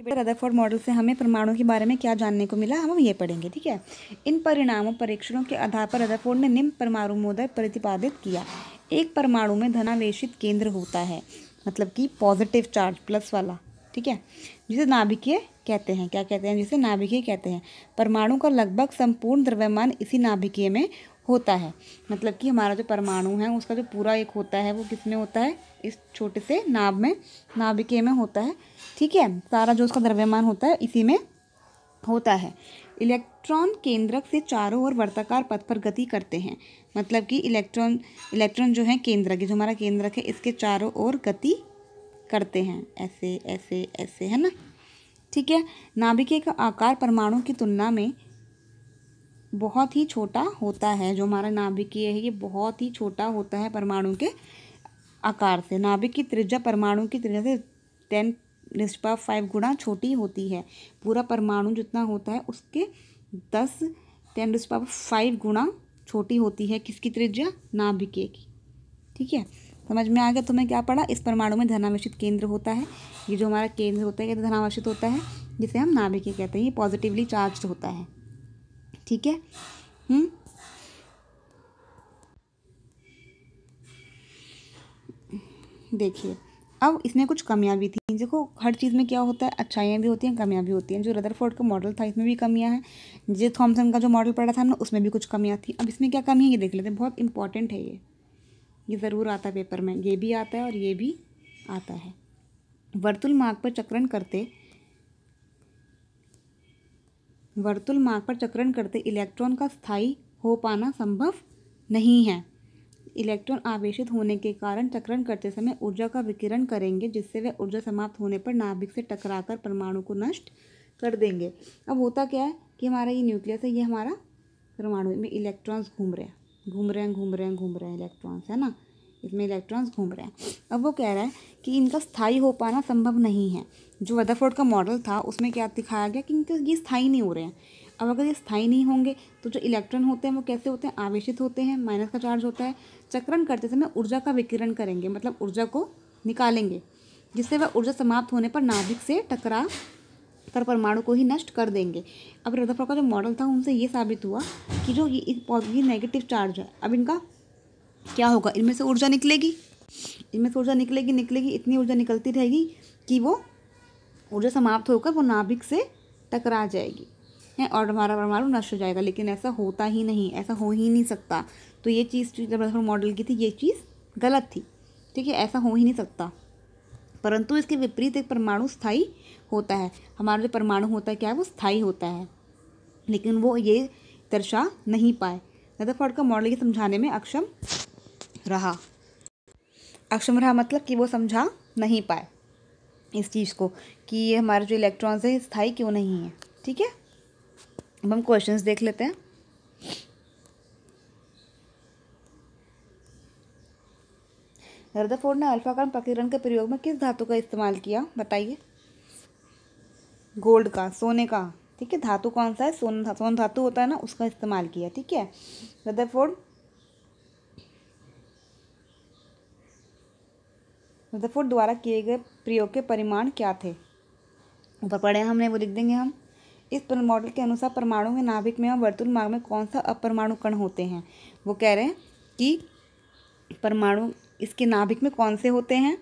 Rutherford model से हमें परमाणु के बारे में क्या जानने को मिला, हम ये पढ़ेंगे। ठीक है, इन परिणामों परीक्षणों के आधार पर रदरफोर्ड ने निम्न परमाणु मॉडल प्रतिपादित किया। एक परमाणु में धनावेशित केंद्र होता है, मतलब कि पॉजिटिव चार्ज प्लस वाला, ठीक है, जिसे नाभिकीय कहते हैं। क्या कहते हैं? जिसे नाभिकीय कहते हैं। परमाणु का लगभग संपूर्ण द्रव्यमान इसी नाभिकीय में होता है। मतलब कि हमारा जो परमाणु है उसका जो पूरा एक होता है वो किस में होता है? इस छोटे से नाभ में, नाभिकीय में होता है। ठीक है, सारा जो उसका द्रव्यमान होता है इसी में होता है। इलेक्ट्रॉन केंद्रक से चारों ओर वर्ताकार पथ पर गति करते हैं। मतलब कि इलेक्ट्रॉन जो है केंद्रक, जो हमारा केंद्रक है, इसके चारों ओर गति करते हैं, ऐसे ऐसे ऐसे, है ना। ठीक है, नाभिकीय का आकार परमाणु की तुलना में बहुत ही छोटा होता है। जो हमारा नाभिकीय है ये बहुत ही छोटा होता है परमाणु के आकार से। नाभिक की त्रिज्या परमाणु की त्रिज्या से 10⁵ गुना छोटी होती है। पूरा परमाणु जितना होता है उसके 10⁵ गुना छोटी होती है। किसकी त्रिज्या? नाभिकीय की। ठीक है, समझ में आ गया तुम्हें क्या पढ़ा? इस परमाणु में धनावेशित केंद्र होता है। ये जो हमारा केंद्र होता है ये धनावेशित होता है, जिसे हम नाभिकीय कहते हैं। ये पॉजिटिवली चार्ज होता है। ठीक है, देखिए अब इसमें कुछ कमियां भी थी। देखो हर चीज़ में क्या होता है, अच्छाइयाँ भी होती हैं, कमियां भी होती हैं। जो रदरफोर्ड का मॉडल था इसमें भी कमियां हैं। जे थॉमसन का जो मॉडल पढ़ा था हमने उसमें भी कुछ कमियां थी। अब इसमें क्या कमी है ये देख लेते हैं, बहुत इंपॉर्टेंट है ये ज़रूर आता है पेपर में। ये भी आता है और ये भी आता है। वर्तुल मार्ग पर चक्रण करते इलेक्ट्रॉन का स्थायी हो पाना संभव नहीं है। इलेक्ट्रॉन आवेशित होने के कारण चक्रण करते समय ऊर्जा का विकिरण करेंगे, जिससे वे ऊर्जा समाप्त होने पर नाभिक से टकराकर परमाणु को नष्ट कर देंगे। अब होता क्या है कि हमारा ये न्यूक्लियस है, ये हमारा परमाणु में इलेक्ट्रॉन्स घूम रहे हैं इलेक्ट्रॉन्स, है ना। इसमें इलेक्ट्रॉन्स घूम रहे हैं। अब वो कह रहा है कि इनका स्थायी हो पाना संभव नहीं है। जो रदरफोर्ड का मॉडल था उसमें क्या दिखाया गया कि इनके ये स्थायी नहीं हो रहे हैं। अब अगर ये स्थायी नहीं होंगे तो जो इलेक्ट्रॉन होते हैं वो कैसे होते हैं? आवेशित होते हैं, माइनस का चार्ज होता है। चक्रण करते समय ऊर्जा का विकिरण करेंगे, मतलब ऊर्जा को निकालेंगे, जिससे वह ऊर्जा समाप्त होने पर नाभिक से टकरा कर परमाणु को ही नष्ट कर देंगे। अब रदरफोर्ड का जो मॉडल था उनसे ये साबित हुआ कि जो ये नेगेटिव चार्ज है, अब इनका क्या होगा? इनमें से ऊर्जा निकलेगी, इतनी ऊर्जा निकलती रहेगी कि वो ऊर्जा समाप्त होकर वो नाभिक से टकरा जाएगी है और हमारा परमाणु नष्ट हो जाएगा। लेकिन ऐसा होता ही नहीं, ऐसा हो ही नहीं सकता। तो ये चीज़ जब रदरफोर्ड मॉडल की थी ये चीज़ गलत थी। ठीक है, ऐसा हो ही नहीं सकता। परंतु इसके विपरीत एक परमाणु स्थायी होता है। हमारा जो परमाणु होता है क्या है? वो स्थायी होता है, लेकिन वो ये दर्शा नहीं पाए। रदरफोर्ड का मॉडल ये समझाने में अक्षम रहा मतलब कि वो समझा नहीं पाए इस चीज़ को कि ये हमारे जो इलेक्ट्रॉन्स है स्थायी क्यों नहीं है। ठीक है, अब हम क्वेश्चंस देख लेते हैं। रदरफोर्ड ने अल्फा कण प्रकीर्णन के प्रयोग में किस धातु का इस्तेमाल किया? बताइए। गोल्ड का, सोने का। ठीक है, धातु कौन सा है? सोन धातु होता है ना, उसका इस्तेमाल किया। ठीक है, रदरफोर्ड द्वारा किए गए प्रयोग के परिमाण क्या थे? ऊपर पढ़े हमने, वो लिख देंगे हम। इस मॉडल के अनुसार परमाणु में, नाभिक में और वर्तुल मार्ग में कौन सा अपरमाणु कण होते हैं? वो कह रहे हैं कि परमाणु इसके नाभिक में कौन से होते हैं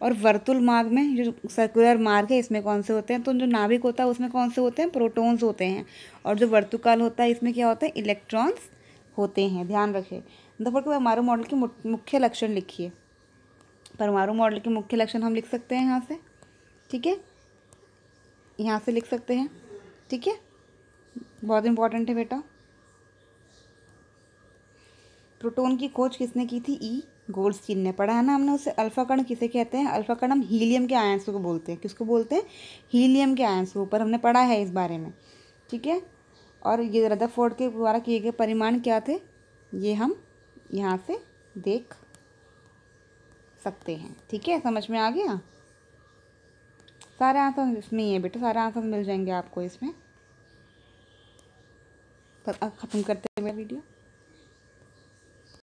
और वर्तुल मार्ग में, जो सर्कुलर मार्ग है, इसमें कौन से होते हैं। तो जो नाभिक होता है उसमें कौन से होते हैं? प्रोटॉन्स होते हैं। और जो वर्तुकाल होता है इसमें क्या होता है? इलेक्ट्रॉन्स होते हैं। ध्यान रखिए। रदरफोर्ड के परमाणु मॉडल के मुख्य लक्षण लिखिए। परमाणु मॉडल के मुख्य लक्षण हम लिख सकते हैं यहाँ से। ठीक है, यहाँ से लिख सकते हैं। ठीक है, बहुत इंपॉर्टेंट है बेटा। प्रोटॉन की खोज किसने की थी? ई गोल्डस्टीन ने। पढ़ा है ना हमने उससे। अल्फा कण किसे कहते हैं? अल्फा कण हम हीलियम के आयंस को बोलते हैं। किसको बोलते हैं? हीलियम के आयंस को। ऊपर हमने पढ़ा है इस बारे में। ठीक है, और ये रदरफोर्ड के द्वारा किए गए परिमाण क्या थे ये हम यहाँ से देख सकते हैं। ठीक है, समझ में आ गया? सारे आंसर इसमें ही है बेटा, सारे आंसर मिल जाएंगे आपको इसमें। पर अब ख़त्म करते हैं मेरा वीडियो।